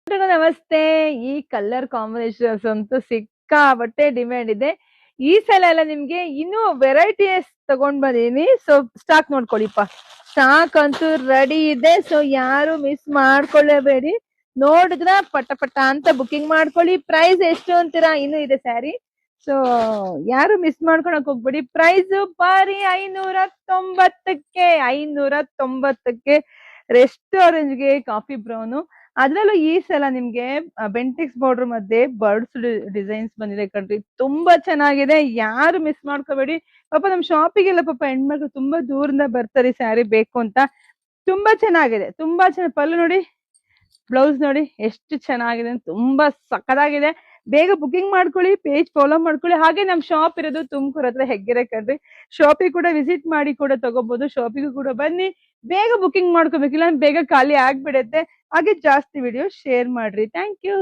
ಎಲ್ರಿಗೂ ನಮಸ್ತೆ. ಈ ಕಲರ್ ಕಾಂಬಿನೇಷನ್ಸ್ ಅಂತೂ ಸಿಕ್ಕಾಪಟ್ಟೆ ಡಿಮ್ಯಾಂಡ್ ಇದೆ. ಈ ಸಲ ಎಲ್ಲ ನಿಮ್ಗೆ ಇನ್ನೂ ವೆರೈಟೀಸ್ ತಗೊಂಡ್ ಬಂದೀನಿ. ಸೊ ಸ್ಟಾಕ್ ನೋಡ್ಕೊಳ್ಳಿಪ್ಪ. ಸ್ಟಾಕ್ ಅಂತೂ ರೆಡಿ ಇದೆ. ಸೊ ಯಾರು ಮಿಸ್ ಮಾಡ್ಕೊಳ್ಳೇಬೇಡಿ. ನೋಡಿದ್ರ ಪಟ ಪಟ ಅಂತ ಬುಕಿಂಗ್ ಮಾಡ್ಕೊಳ್ಳಿ. ಪ್ರೈಸ್ ಎಷ್ಟು ಅಂತೀರಾ? ಇನ್ನೂ ಇದೆ ಸ್ಯಾರಿ. ಸೊ ಯಾರು ಮಿಸ್ ಮಾಡ್ಕೊಳಕ್ ಹೋಗ್ಬೇಡಿ. ಪ್ರೈಸ್ ಬಾರಿ 590ಕ್ಕೆ 590ಕ್ಕೆ ರೆಸ್ಟ್ ಆರೆಂಜ್ಗೆ ಕಾಫಿ ಬ್ರೌನು. ಅದ್ರಲ್ಲೂ ಈ ಸಲ ನಿಮ್ಗೆ ಬೆಂಟಿಕ್ಸ್ ಬಾರ್ಡರ್ ಮಧ್ಯೆ ಬರ್ಡ್ಸ್ ಡಿಸೈನ್ಸ್ ಬಂದಿದೆ ಕಣ್ರಿ. ತುಂಬಾ ಚೆನ್ನಾಗಿದೆ. ಯಾರು ಮಿಸ್ ಮಾಡ್ಕೋಬೇಡಿ. ಪಾಪ ನಮ್ ಶಾಪಿಗೆಲ್ಲ ಪಾಪ ಹೆಣ್ಮಕ್ಳು ತುಂಬಾ ದೂರದಿಂದ ಬರ್ತಾರೆ ಸ್ಯಾರಿ ಬೇಕು ಅಂತ. ತುಂಬಾ ಚೆನ್ನಾಗಿದೆ. ತುಂಬಾ ಚೆನ್ನಾಗಿ ಪಲ್ಲು ನೋಡಿ, ಬ್ಲೌಸ್ ನೋಡಿ ಎಷ್ಟು ಚೆನ್ನಾಗಿದೆ. ತುಂಬಾ ಸಖತ್ತಾಗಿದೆ. ಬೇಗ ಬುಕಿಂಗ್ ಮಾಡ್ಕೊಳ್ಳಿ. ಪೇಜ್ ಫಾಲೋ ಮಾಡ್ಕೊಳ್ಳಿ. ಹಾಗೆ ನಮ್ ಶಾಪ್ ಇರೋದು ತುಮಕೂರು ಹತ್ರ ಹೆಗ್ಗೆರೆ ಕಣ್ರಿ. ಶಾಪಿಗೆ ಕೂಡ ವಿಸಿಟ್ ಮಾಡಿ ಕೂಡ ತಗೋಬಹುದು. ಶಾಪಿಗೂ ಕೂಡ ಬನ್ನಿ. ಬೇಗ ಬುಕಿಂಗ್ ಮಾಡ್ಕೋಬೇಕಿಲ್ಲ ಬೇಗ ಖಾಲಿ ಆಗ್ಬಿಡತ್ತೆ. ಹಾಗೆ ಜಾಸ್ತಿ ವಿಡಿಯೋ ಶೇರ್ ಮಾಡ್ರಿ. Thank you.